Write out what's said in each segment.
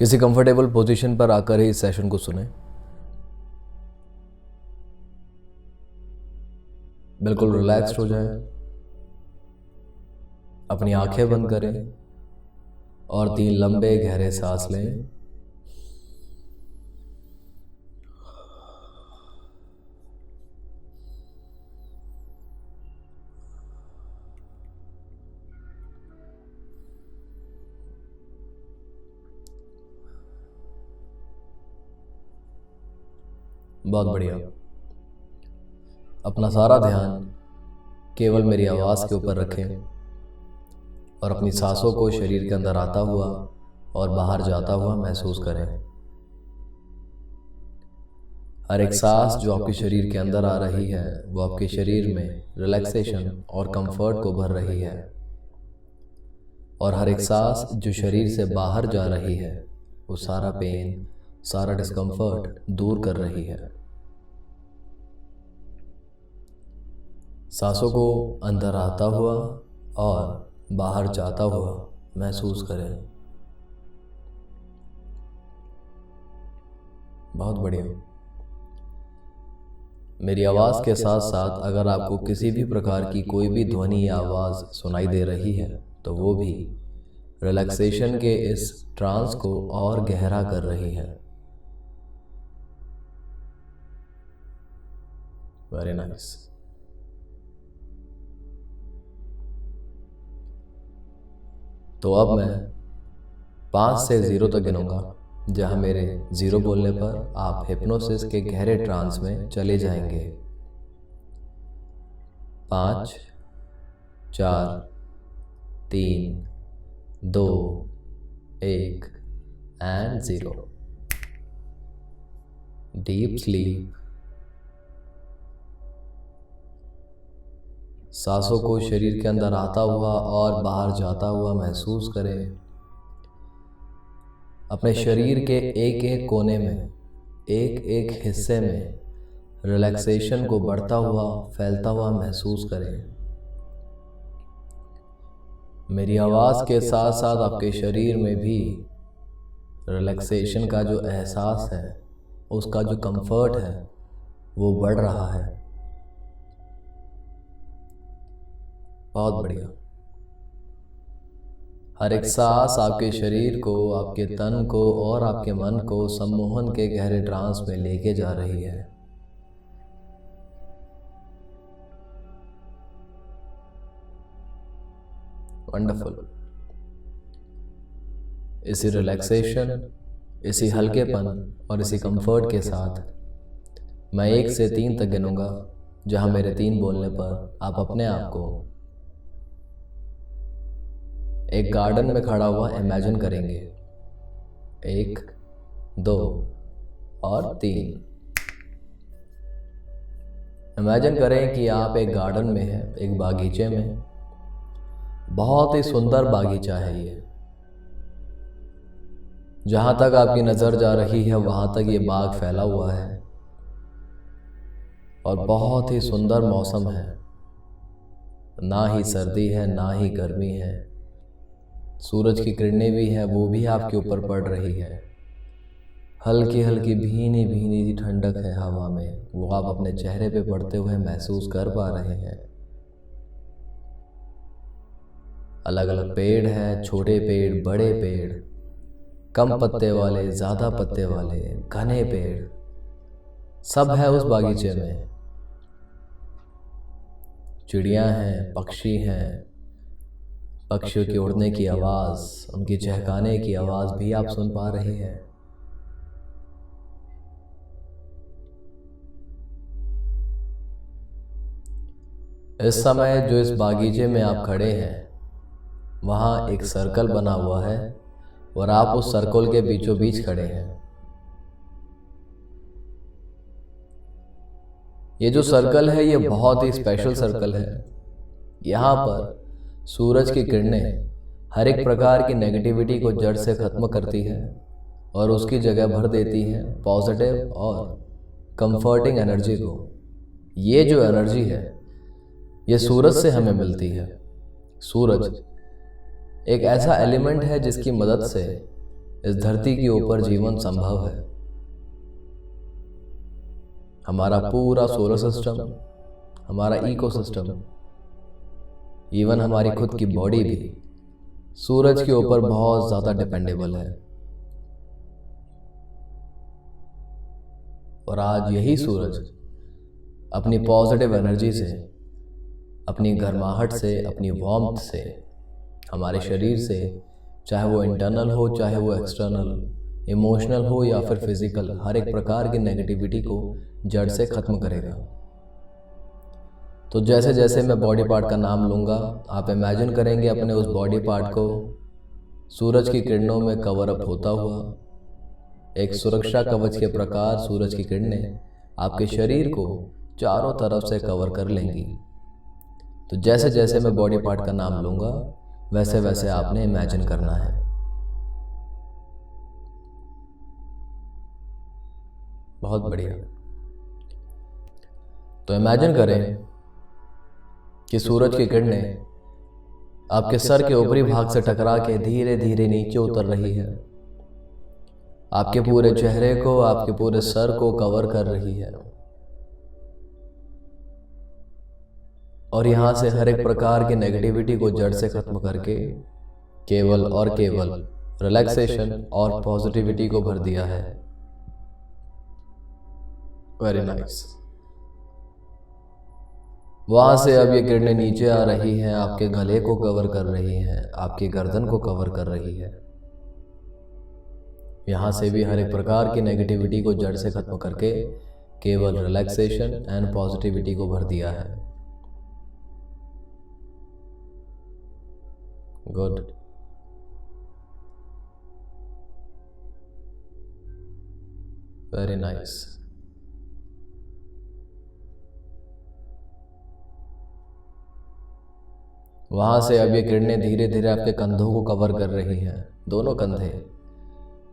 किसी comfortable position पर आकर ही इस सेशन को सुने। बिल्कुल रिलैक्स्ड हो जाएं, अपनी आंखें बंद करें और 3 लंबे गहरे सांस लें। बहुत बढ़िया। अपना सारा ध्यान केवल मेरी आवाज़ के ऊपर रखें और अपनी सांसों को शरीर के अंदर आता हुआ और बाहर जाता हुआ महसूस करें। हर एक सांस जो आपके शरीर के अंदर आ रही है वो आपके शरीर में रिलैक्सेशन और कंफर्ट को भर रही है, और हर एक सांस जो शरीर से बाहर जा रही है वो सारा पेन, सारा डिस्कम्फर्ट दूर कर रही है। सांसों को अंदर आता हुआ और बाहर जाता हुआ महसूस करें। बहुत बढ़िया। मेरी आवाज़ के साथ साथ अगर आपको किसी भी प्रकार की कोई भी ध्वनि या आवाज़ सुनाई दे रही है तो वो भी रिलैक्सेशन के इस ट्रांस को और गहरा कर रही है। Very nice. तो अब मैं 5 से 0 तक गिनूंगा, जहां मेरे 0 बोलने पर आप हिप्नोसिस के गहरे ट्रांस में चले जाएंगे। 5, 4, 3, 2, 1 एंड 0। Deep sleep. सांसों को शरीर के अंदर आता हुआ और बाहर जाता हुआ महसूस करें। अपने शरीर के एक एक कोने में, एक एक हिस्से में रिलैक्सेशन को बढ़ता हुआ, फैलता हुआ महसूस करें। मेरी आवाज़ के साथ साथ आपके शरीर में भी रिलैक्सेशन का जो एहसास है, उसका जो कंफर्ट है वो बढ़ रहा है। बहुत बढ़िया। हर एक सांस आपके शरीर को, आपके तन को और आपके मन को सम्मोहन के गहरे ट्रांस में लेके जा रही है। वंडरफुल। इसी रिलैक्सेशन, इसी हल्केपन और इसी कंफर्ट के साथ मैं 1 से 3 तक गिनूंगा, जहां मेरे 3 बोलने पर आप अपने आप को एक गार्डन में खड़ा हुआ इमेजिन करेंगे। 1, 2 और 3। इमेजिन करें कि आप एक गार्डन में हैं, एक बागीचे में। बहुत ही सुंदर बागीचा है ये। जहां तक आपकी नजर जा रही है वहां तक ये बाग फैला हुआ है और बहुत ही सुंदर मौसम है। ना ही सर्दी है ना ही गर्मी है। सूरज की किरणें भी है, वो भी आपके ऊपर पड़ रही है। हल्की हल्की भीनी भीनी सी ठंडक है हवा में, वो आप अपने चेहरे पे पड़ते हुए महसूस कर पा रहे हैं। अलग अलग पेड़ हैं, छोटे पेड़, बड़े पेड़, कम पत्ते वाले, ज़्यादा पत्ते वाले, घने पेड़, सब है उस बागीचे में। चिड़ियाँ हैं, पक्षी हैं। पक्षियों की उड़ने की आवाज़, उनकी चहकाने की आवाज़ भी आप सुन पा रहे हैं। इस समय जो इस बागीचे में आप खड़े हैं, वहाँ एक सर्कल बना हुआ है और आप उस सर्कल के बीचों बीच खड़े हैं। ये जो सर्कल है ये बहुत ही स्पेशल सर्कल है। यहाँ पर सूरज की किरणें हर एक प्रकार की नेगेटिविटी को जड़ से ख़त्म करती है और उसकी जगह भर देती है पॉजिटिव और कंफर्टिंग एनर्जी को। ये जो एनर्जी है ये सूरज से हमें मिलती है। सूरज एक ऐसा एलिमेंट है जिसकी मदद से इस धरती के ऊपर जीवन संभव है। हमारा पूरा सोलर सिस्टम, हमारा इकोसिस्टम, इवन हमारी खुद की बॉडी भी सूरज के ऊपर बहुत ज्यादा डिपेंडेबल है। और आज यही सूरज अपनी पॉजिटिव एनर्जी से, अपनी गर्माहट से, अपनी वार्मथ से हमारे शरीर से, चाहे वो इंटरनल हो चाहे वो एक्सटर्नल, इमोशनल हो या फिर फिजिकल, हर एक प्रकार की नेगेटिविटी को जड़ से खत्म करेगा। तो जैसे जैसे मैं बॉडी पार्ट का नाम लूँगा, आप इमेजिन करेंगे अपने उस बॉडी पार्ट को सूरज की किरणों में कवर अप होता हुआ। एक सुरक्षा कवच के प्रकार सूरज की किरणें आपके शरीर को चारों तरफ से कवर कर लेंगी। तो जैसे जैसे मैं बॉडी पार्ट का नाम लूँगा, वैसे वैसे आपने इमेजिन करना है। बहुत बढ़िया। तो इमेजिन करें कि सूरज की किरणें आपके सर के ऊपरी भाग से टकरा के धीरे धीरे नीचे उतर रही है, आपके पूरे चेहरे को, आपके पूरे सर को कवर कर रही है। और यहां से हर एक प्रकार की नेगेटिविटी को जड़ से खत्म करके केवल और केवल रिलैक्सेशन और पॉजिटिविटी को भर दिया है। Very nice. वहां से अब ये किरणें नीचे आ रही हैं, आपके गले को कवर कर रही हैं, आपकी गर्दन को कवर कर रही है। यहां से भी हर एक प्रकार की नेगेटिविटी को जड़ से खत्म करके केवल रिलैक्सेशन एंड पॉजिटिविटी को भर दिया है। गुड। Very nice. वहां से अब ये किरणें धीरे धीरे आपके कंधों को कवर कर रही हैं, दोनों कंधे,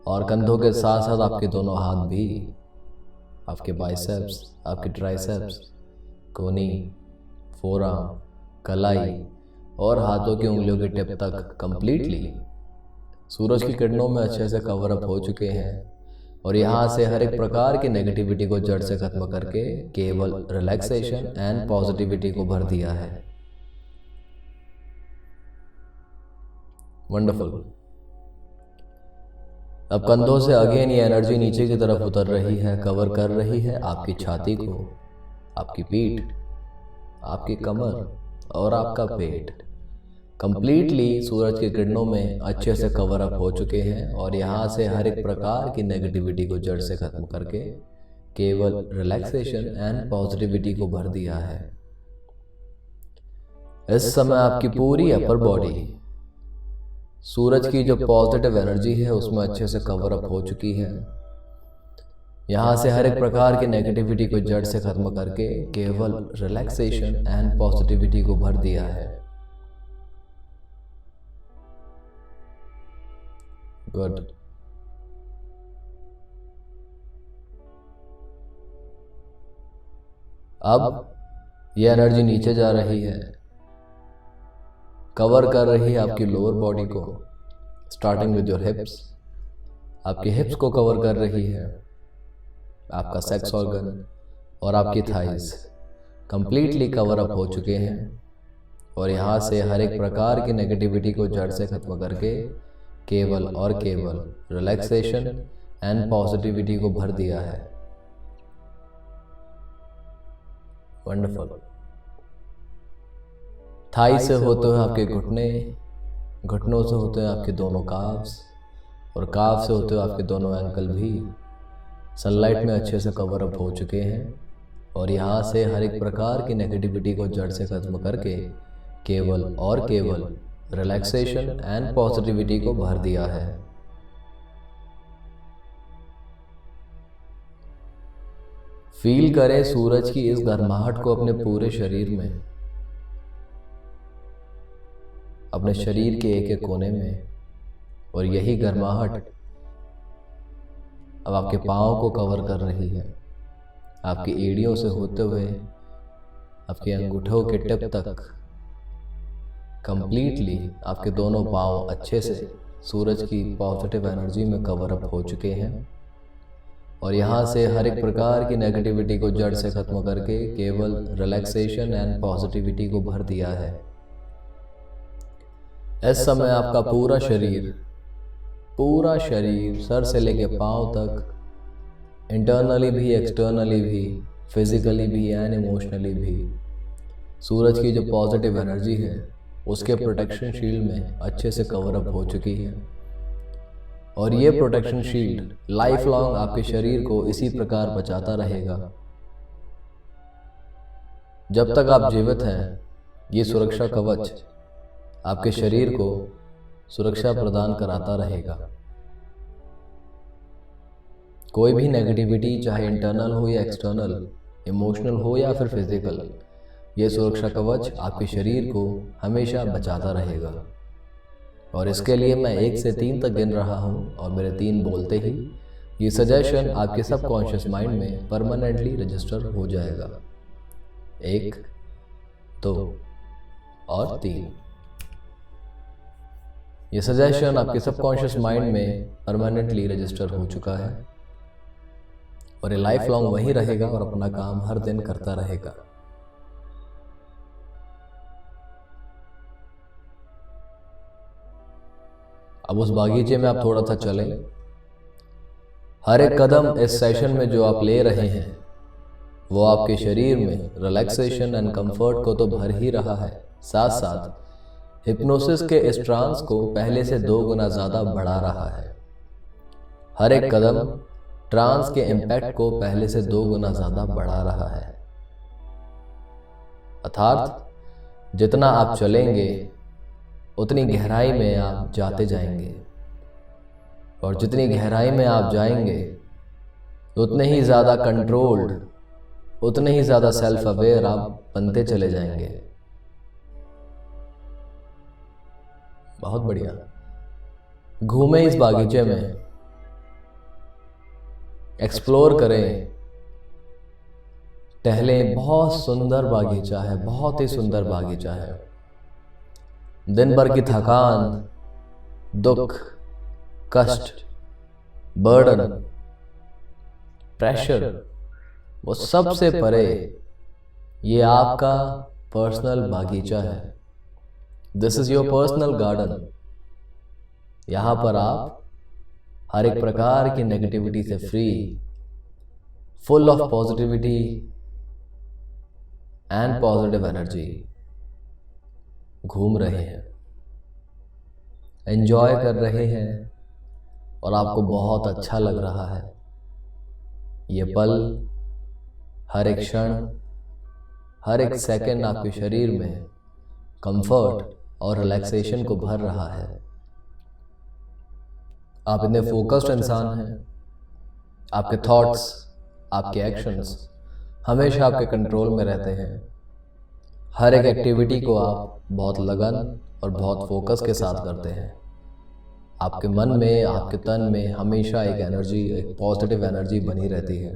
और कंधों के साथ साथ आपके दोनों हाथ भी, आपके बाइसेप्स, आपके ट्राइसेप्स, कोनी, फोरआर्म, कलाई और हाथों की उंगलियों के टिप तक कंप्लीटली सूरज की किरणों में अच्छे से कवर अप हो चुके हैं। और यहाँ से हर एक प्रकार की नेगेटिविटी को जड़ से खत्म करके केवल रिलैक्सेशन एंड पॉजिटिविटी को भर दिया है। वंडरफुल। अब कंधों से अगेन ये एनर्जी नीचे की तरफ उतर रही है, कवर कर रही है आपकी छाती को, आपकी पीठ, आपकी कमर और आपका पेट। कंप्लीटली सूरज की किरणों में अच्छे से कवर अप हो चुके हैं। और यहाँ से हर एक प्रकार की नेगेटिविटी को जड़ से खत्म करके केवल रिलैक्सेशन एंड पॉजिटिविटी को भर दिया है। इस समय आपकी पूरी अपर बॉडी सूरज की जो पॉजिटिव एनर्जी है उसमें अच्छे से कवर अप हो चुकी है। यहाँ से हर एक प्रकार की नेगेटिविटी को जड़ से खत्म करके केवल रिलैक्सेशन एंड पॉजिटिविटी को भर दिया है। गुड। अब ये एनर्जी नीचे जा रही है, कवर कर रही है आपकी लोअर बॉडी को, स्टार्टिंग विद योर हिप्स। आपकी हिप्स को कवर कर रही है, आपका सेक्स ऑर्गन और आपकी थाइज कंप्लीटली कवर अप हो चुके हैं। और यहाँ से हर एक प्रकार की नेगेटिविटी को जड़ से खत्म करके केवल और केवल रिलैक्सेशन एंड पॉजिटिविटी को भर दिया है। वंडरफुल। थाई से होते हुए आपके घुटने, घुटनों से होते हुए आपके दोनों काफ्स और काफ से होते हुए आपके दोनों एंकल भी सनलाइट में अच्छे से कवर अप हो चुके हैं। और यहाँ से हर एक प्रकार की नेगेटिविटी को जड़ से खत्म करके केवल और केवल रिलैक्सेशन एंड पॉजिटिविटी को भर दिया है। फील करें सूरज की इस गर्माहट को अपने पूरे शरीर में, अपने शरीर के एक एक कोने में। और यही गर्माहट अब आपके पाँव को कवर कर रही है, आपकी एड़ियों से होते हुए आपके अंगूठों के टिप तक कंप्लीटली आपके दोनों पाँव अच्छे से सूरज की पॉजिटिव एनर्जी में कवर अप हो चुके हैं और यहाँ से हर एक प्रकार की नेगेटिविटी को जड़ से खत्म करके केवल रिलैक्सेशन एंड पॉजिटिविटी को भर दिया है। इस समय आपका पूरा शरीर सर से लेके पांव तक, इंटरनली भी, एक्सटर्नली भी, फिजिकली भी एंड इमोशनली भी, सूरज की जो पॉजिटिव एनर्जी है उसके प्रोटेक्शन शील्ड में अच्छे से कवर अप हो चुकी है। और ये प्रोटेक्शन शील्ड लाइफ लॉन्ग आपके शरीर को इसी प्रकार बचाता रहेगा। जब तक आप जीवित हैं, ये सुरक्षा कवच आपके शरीर को सुरक्षा प्रदान कराता रहेगा। कोई भी नेगेटिविटी, चाहे इंटरनल हो या एक्सटर्नल, इमोशनल हो या फिर फिजिकल, ये सुरक्षा कवच आपके शरीर को हमेशा बचाता रहेगा। और इसके लिए मैं 1 से 3 तक गिन रहा हूँ और मेरे 3 बोलते ही ये सजेशन आपके सबकॉन्शियस माइंड में परमानेंटली रजिस्टर हो जाएगा। 1, 2 और 3। ये सजेशन आपके सबकॉन्शियस माइंड में परमानेंटली रजिस्टर हो चुका है और ये लाइफ लॉन्ग वहीं रहेगा और अपना काम हर दिन करता रहेगा। अब उस बागीचे में आप थोड़ा सा चलें। हर एक कदम इस सेशन में जो आप ले रहे हैं वो आपके शरीर में रिलैक्सेशन एंड कंफर्ट को तो भर ही रहा है, साथ साथ हिप्नोसिस के इस ट्रांस को पहले से 2 गुना ज़्यादा बढ़ा रहा है। हर एक कदम ट्रांस के इम्पैक्ट को पहले से 2 गुना ज़्यादा बढ़ा रहा है। अर्थात जितना आप चलेंगे उतनी गहराई में आप जाते जाएंगे और जितनी गहराई में आप जाएंगे उतने ही ज़्यादा कंट्रोल्ड, उतने ही ज़्यादा सेल्फ अवेयर आप बनते चले जाएंगे। बहुत बढ़िया। घूमें इस बागीचे में, एक्सप्लोर करें, टहलें। बहुत सुंदर बागीचा है, बहुत ही सुंदर बागीचा है। दिन भर की थकान, दुख, कष्ट, बर्डन, प्रेशर, वो सबसे परे ये आपका पर्सनल बागीचा है। This is your personal garden. यहां पर आप हर एक प्रकार की नेगेटिविटी से free, full of positivity and positive energy घूम रहे हैं, एंजॉय कर रहे हैं और आपको बहुत अच्छा लग रहा है। ये पल, हर एक क्षण, हर एक सेकंड आपके शरीर में कंफर्ट और रिलैक्सेशन को भर रहा है। आप इतने फोकस्ड इंसान हैं, आपके थॉट्स, आपके एक्शंस हमेशा आपके कंट्रोल में रहते हैं। हर एक एक्टिविटी को आप बहुत लगन और बहुत फोकस के साथ करते हैं। आपके मन में, आपके तन में हमेशा एक एनर्जी, एक पॉजिटिव एनर्जी बनी रहती है।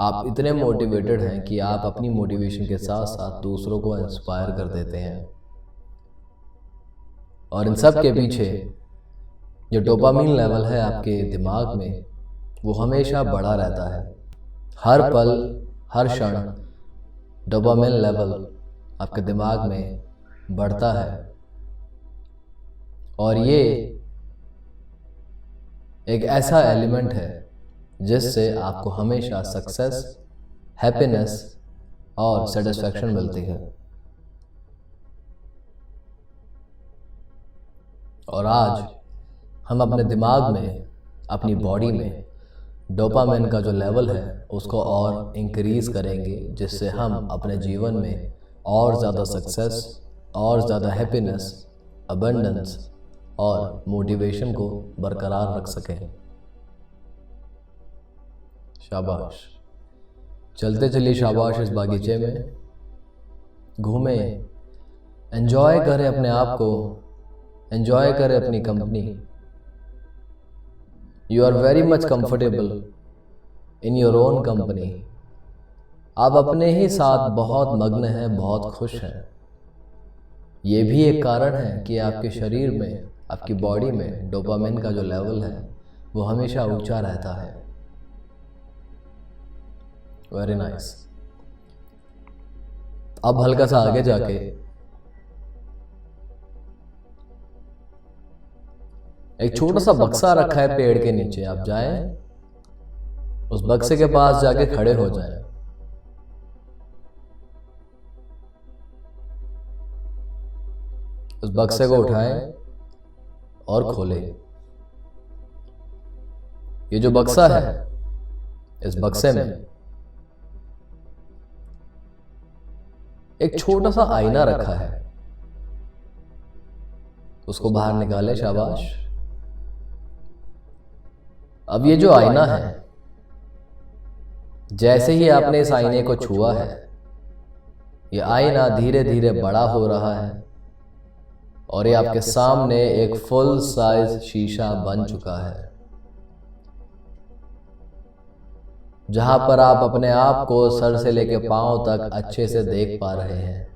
आप इतने मोटिवेटेड हैं कि आप अपनी मोटिवेशन के साथ साथ दूसरों को इंस्पायर कर देते हैं। और इन सब के पीछे जो डोपामिन लेवल है आपके दिमाग में, वो हमेशा बढ़ा रहता है। हर पल, हर क्षण डोपामिन लेवल आपके दिमाग में बढ़ता है और ये एक ऐसा एलिमेंट है जिससे आपको हमेशा सक्सेस, हैप्पीनेस और सेटिस्फैक्शन मिलती है। और आज हम अपने दिमाग में, अपनी बॉडी में डोपामिन का जो लेवल है उसको और इंक्रीज करेंगे, जिससे हम अपने जीवन में और ज़्यादा सक्सेस, और ज़्यादा हैप्पीनेस, अबंडेंस और मोटिवेशन को बरकरार रख सकें। शाबाश, चलते चलिए शाबाश इस बागीचे में, घूमें, एंजॉय करें अपने आप को, एंजॉय करें अपनी company. You are very much comfortable in your own company. आप अपने ही साथ बहुत मग्न हैं, बहुत खुश हैं। ये भी एक कारण है कि आपके शरीर में आपकी बॉडी में डोपामिन का जो लेवल है वो हमेशा ऊंचा रहता है। Very nice. अब हल्का सा आगे जाके एक छोटा सा बक्सा रखा है पेड़ के नीचे। आप जाएं, उस बक्से के पास जाके खड़े हो जाएं। उस बक्से को उठाएं और खोलें। ये जो बक्सा है, इस बक्से में एक छोटा सा आईना रखा है। उसको बाहर निकाले। शाबाश। अब ये जो आईना है, जैसे ही आपने इस आईने को छुआ है, ये आईना धीरे धीरे बड़ा हो रहा है और ये आपके सामने एक फुल साइज शीशा बन चुका है, जहां पर आप अपने आप को सर से लेकर पांव तक अच्छे से देख पा रहे हैं।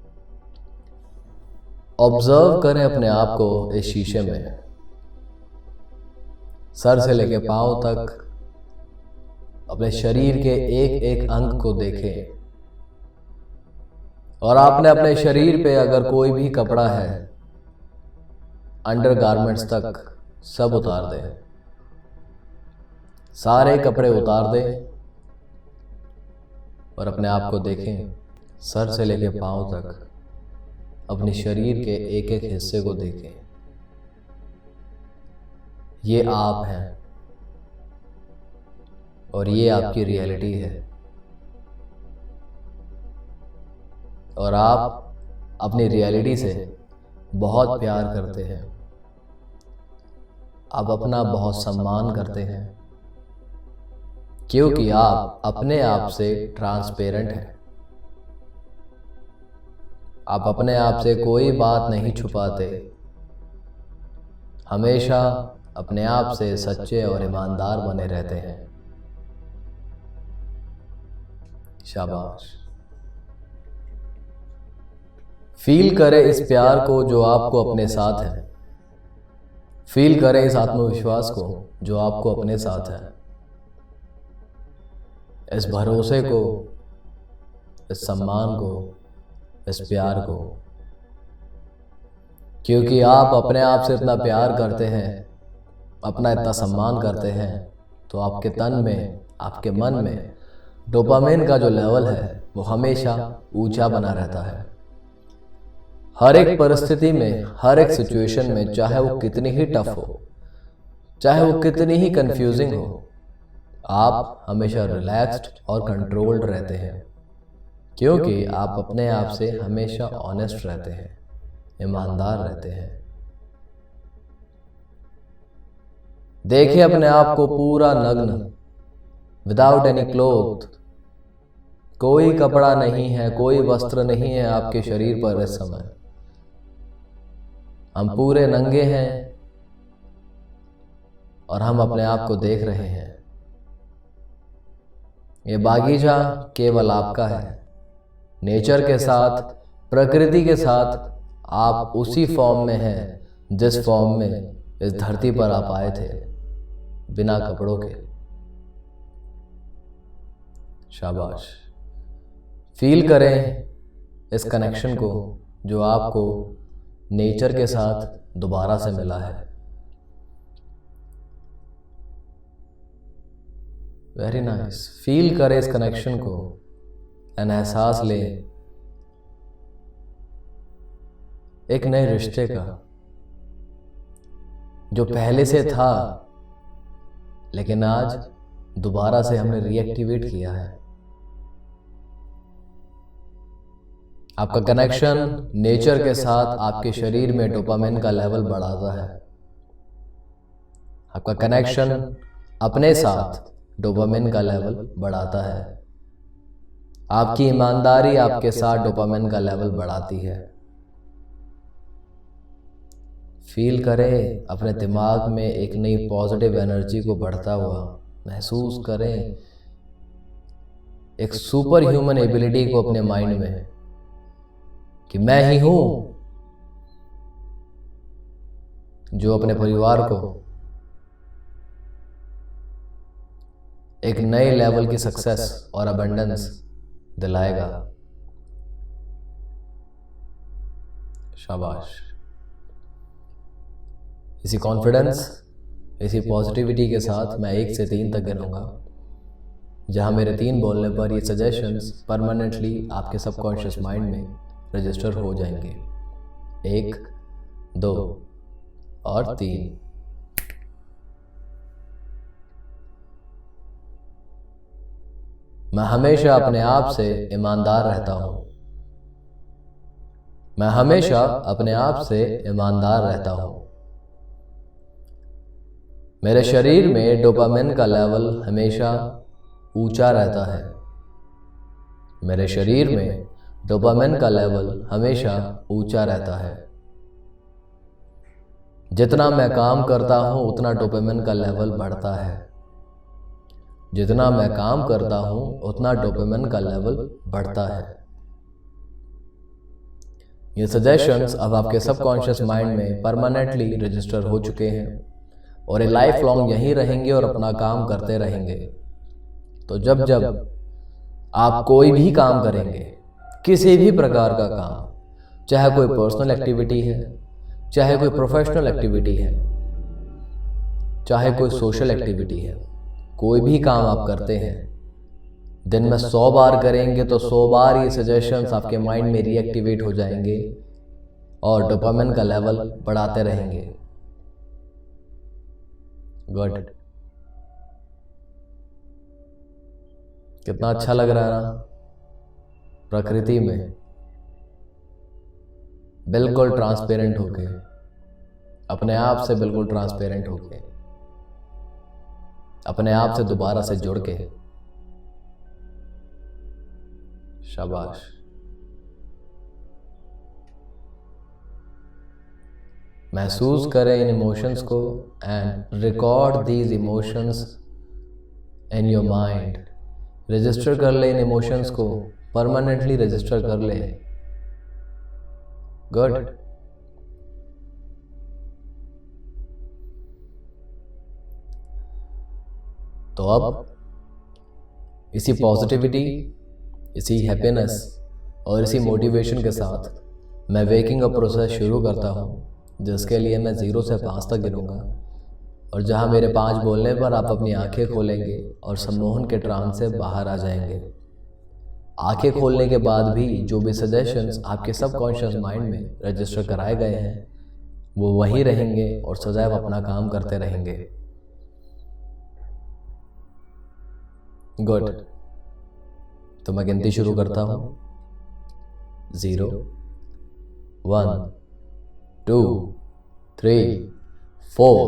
ऑब्जर्व करें अपने आप को इस शीशे में। सर से लेकर पांव तक अपने शरीर के एक एक अंग को देखें और आपने अपने शरीर पे अगर कोई भी कपड़ा है, अंडरगारमेंट्स तक सब उतार दें। सारे कपड़े उतार दें और अपने आप को देखें। सर से लेकर पांव तक अपने शरीर के एक एक हिस्से को देखें। ये आप हैं और ये आपकी रियलिटी है और आप अपनी रियलिटी से बहुत प्यार करते हैं। आप अपना बहुत सम्मान करते हैं क्योंकि आप अपने आप से ट्रांसपेरेंट हैं। आप अपने आप से कोई बात नहीं छुपाते, हमेशा अपने आप से सच्चे और ईमानदार बने रहते हैं। शाबाश। फील करें इस प्यार को जो आपको अपने साथ है। फील करें इस आत्मविश्वास को जो आपको अपने साथ है। इस भरोसे को, इस सम्मान को, इस प्यार को, क्योंकि आप अपने आप से इतना प्यार करते हैं, अपना इतना सम्मान करते हैं, तो आपके तन में, आपके मन में डोपामिन का जो लेवल है वो हमेशा ऊंचा बना रहता है। हर एक परिस्थिति में, हर एक सिचुएशन में, चाहे वो कितनी ही टफ हो, चाहे वो कितनी ही कंफ्यूजिंग हो, आप हमेशा रिलैक्स्ड और कंट्रोल्ड रहते हैं क्योंकि आप अपने आप से हमेशा ऑनेस्ट रहते हैं, ईमानदार रहते हैं। देखिए अपने आप को पूरा नग्न, विदाउट एनी क्लोथ। कोई कपड़ा नहीं है, कोई वस्त्र नहीं है आपके शरीर पर इस समय। हम पूरे नंगे हैं और हम अपने आप को देख रहे हैं। ये बागीचा केवल आपका है। नेचर के साथ, प्रकृति के साथ आप उसी फॉर्म में हैं जिस फॉर्म में इस धरती पर आप आए थे, बिना कपड़ों के। शाबाश। फील करें इस कनेक्शन को जो आपको नेचर के साथ दोबारा से मिला है। Very nice. फील करें इस कनेक्शन को, एहसास लें एक नए रिश्ते का जो पहले से था लेकिन आज दोबारा से हमने रीएक्टिवेट किया है। आपका कनेक्शन नेचर के साथ आपके शरीर में डोपामिन का लेवल बढ़ाता है। आपका कनेक्शन अपने साथ डोपामिन का लेवल बढ़ाता है। आपकी ईमानदारी आपके साथ डोपामिन का लेवल बढ़ाती है। फील करें अपने दिमाग में एक नई पॉजिटिव एनर्जी को बढ़ता हुआ। महसूस करें एक सुपर ह्यूमन एबिलिटी को अपने माइंड में कि मैं ही हूं, जो अपने परिवार को एक नए लेवल की सक्सेस और अबंडेंस दिलाएगा। शाबाश। इसी कॉन्फिडेंस, इसी पॉजिटिविटी के साथ मैं 1 से 3 तक गिनूंगा, जहां मेरे 3 बोलने पर ये सजेशंस परमानेंटली आपके सबकॉन्शियस माइंड में रजिस्टर हो जाएंगे। 1, 2 और 3। मैं हमेशा अपने आप से ईमानदार रहता हूं। मैं हमेशा अपने आप से ईमानदार रहता हूं। मेरे शरीर में डोपामिन का लेवल हमेशा ऊंचा रहता है। मेरे शरीर में डोपामिन का लेवल हमेशा ऊंचा रहता है। जितना मैं काम करता हूं उतना डोपामिन का लेवल बढ़ता है। जितना मैं काम करता हूं उतना डोपामिन का लेवल बढ़ता है। ये सजेशंस अब आपके सबकॉन्शियस माइंड में परमानेंटली रजिस्टर हो चुके हैं और ये लाइफ लॉन्ग यहीं रहेंगे और अपना काम करते रहेंगे। तो जब जब आप कोई भी काम करेंगे, किसी भी प्रकार का काम, चाहे कोई पर्सनल एक्टिविटी है, चाहे कोई प्रोफेशनल एक्टिविटी है, चाहे कोई सोशल एक्टिविटी है, कोई भी काम आप करते हैं, दिन में 100 बार करेंगे तो 100 बार ये सजेशंस आपके माइंड में रीएक्टिवेट हो जाएंगे और डोपामिन का लेवल बढ़ाते रहेंगे। गुड। कितना अच्छा लग रहा है ना? प्रकृति में बिल्कुल ट्रांसपेरेंट होके, अपने आप से बिल्कुल ट्रांसपेरेंट होके, अपने आप से दोबारा से जुड़ के। शाबाश। महसूस करें इन इमोशंस को and record these emotions in your mind. Register कर ले इन इमोशंस को, परमानेंटली रजिस्टर कर ले। गुड। तो अब इसी पॉजिटिविटी, इसी हैप्पीनेस और इसी मोटिवेशन के साथ मैं वेकिंग अप प्रोसेस शुरू करता हूँ, जिसके लिए मैं 0 से 5 तक गिनूंगा और जहाँ मेरे 5 बोलने पर आप अपनी आंखें खोलेंगे और सम्मोहन के ट्रांस से बाहर आ जाएंगे। आंखें खोलने के बाद भी जो भी सजेशंस आपके सबकॉन्शियस माइंड में रजिस्टर कराए गए हैं वो वहीं रहेंगे और सदैव अपना काम करते रहेंगे। गुड। तो मैं गिनती शुरू करता हूं। 0, 1, 2, 3, 4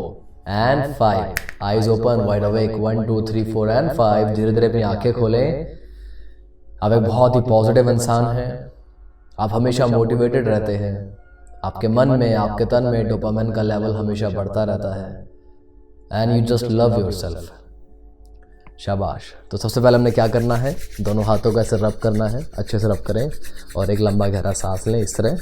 and 5। Eyes open, wide awake. 1, 2, 3, 4 and 5। धीरे धीरे अपनी आंखें खोलें। आप एक बहुत ही पॉजिटिव इंसान हैं। आप हमेशा मोटिवेटेड रहते हैं। आपके मन में, आपके तन में डोपामिन का लेवल हमेशा बढ़ता रहता है and you just love yourself. शाबाश। तो सबसे पहले हमने क्या करना है, दोनों हाथों को ऐसे रब करना है, अच्छे से रब करें और एक लंबा गहरा सांस लें। इस तरह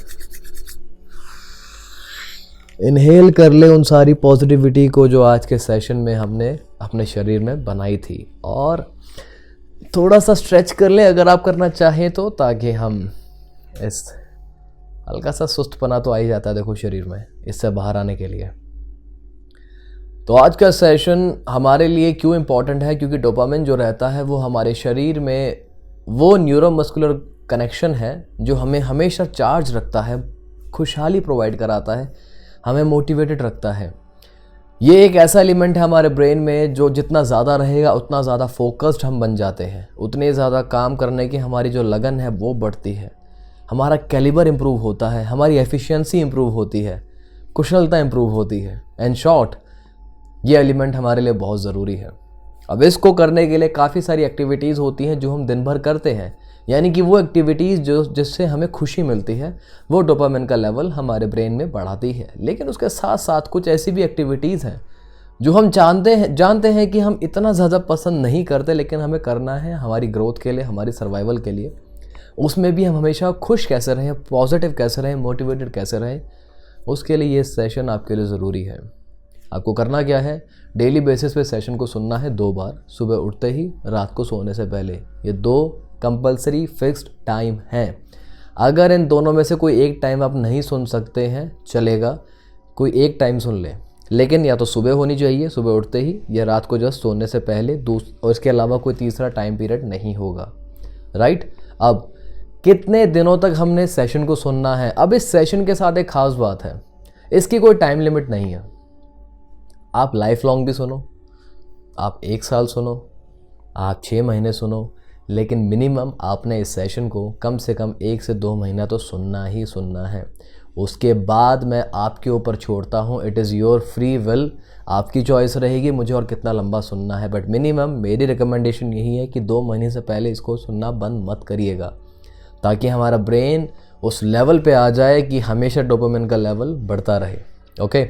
इनहेल कर ले उन सारी पॉजिटिविटी को जो आज के सेशन में हमने अपने शरीर में बनाई थी, और थोड़ा सा स्ट्रेच कर ले अगर आप करना चाहें तो, ताकि हम इस हल्का सा सुस्तपना तो आ ही जाता है देखो शरीर में, इससे बाहर आने के लिए। तो आज का सेशन हमारे लिए क्यों इम्पॉर्टेंट है, क्योंकि डोपामिन जो रहता है वो हमारे शरीर में वो न्यूरोमस्कुलर कनेक्शन है जो हमें हमेशा चार्ज रखता है, खुशहाली प्रोवाइड कराता है, हमें मोटिवेटेड रखता है। ये एक ऐसा एलिमेंट है हमारे ब्रेन में जो जितना ज़्यादा रहेगा उतना ज़्यादा फोकस्ड हम बन जाते हैं, उतने ज़्यादा काम करने की हमारी जो लगन है वो बढ़ती है, हमारा कैलिबर इम्प्रूव होता है, हमारी एफिशिएंसी इम्प्रूव होती है, कुशलता इम्प्रूव होती है। इन शॉर्ट ये एलिमेंट हमारे लिए बहुत ज़रूरी है। अब इसको करने के लिए काफ़ी सारी एक्टिविटीज़ होती हैं जो हम दिन भर करते हैं, यानी कि वो एक्टिविटीज़ जो जिससे हमें खुशी मिलती है वो डोपामिन का लेवल हमारे ब्रेन में बढ़ाती है। लेकिन उसके साथ साथ कुछ ऐसी भी एक्टिविटीज़ हैं जो हम जानते हैं कि हम इतना ज़्यादा पसंद नहीं करते, लेकिन हमें करना है हमारी ग्रोथ के लिए, हमारी सर्वाइवल के लिए। उसमें भी हम हमेशा खुश कैसे रहें, पॉजिटिव कैसे रहें, मोटिवेटेड कैसे रहें, उसके लिए ये सेशन आपके लिए ज़रूरी है। आपको करना क्या है, डेली बेसिस पे सेशन को सुनना है 2 बार, सुबह उठते ही, रात को सोने से पहले। ये 2 कंपलसरी फिक्स्ड टाइम हैं। अगर इन दोनों में से कोई एक टाइम आप नहीं सुन सकते हैं चलेगा, कोई एक टाइम सुन लें, लेकिन या तो सुबह होनी चाहिए, सुबह उठते ही, या रात को जस्ट सोने से पहले। और इसके अलावा कोई तीसरा टाइम पीरियड नहीं होगा, राइट। अब कितने दिनों तक हमने सेशन को सुनना है? अब इस सेशन के साथ एक खास बात है, इसकी कोई टाइम लिमिट नहीं है। आप लाइफ लॉन्ग भी सुनो, आप 1 साल सुनो, आप 6 महीने सुनो, लेकिन मिनिमम आपने इस सेशन को कम से कम 1 से 2 महीना तो सुनना ही सुनना है। उसके बाद मैं आपके ऊपर छोड़ता हूँ, it is your free will, आपकी चॉइस रहेगी मुझे और कितना लंबा सुनना है। बट मिनिमम मेरी रिकमेंडेशन यही है कि 2 महीने से पहले इसको सुनना बंद मत करिएगा, ताकि हमारा ब्रेन उस लेवल पे आ जाए कि हमेशा डोपामिन का लेवल बढ़ता रहे। ओके,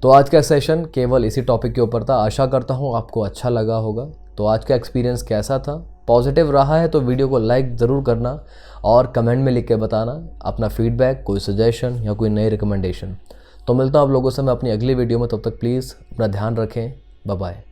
तो आज का सेशन केवल इसी टॉपिक के ऊपर था। आशा करता हूँ आपको अच्छा लगा होगा। तो आज का एक्सपीरियंस कैसा था? पॉजिटिव रहा है तो वीडियो को लाइक ज़रूर करना और कमेंट में लिख के बताना अपना फीडबैक, कोई सजेशन या कोई नई रिकमेंडेशन। तो मिलता हूँ आप लोगों से मैं अपनी अगली वीडियो में, तब तक प्लीज़ अपना ध्यान रखें। Bye bye.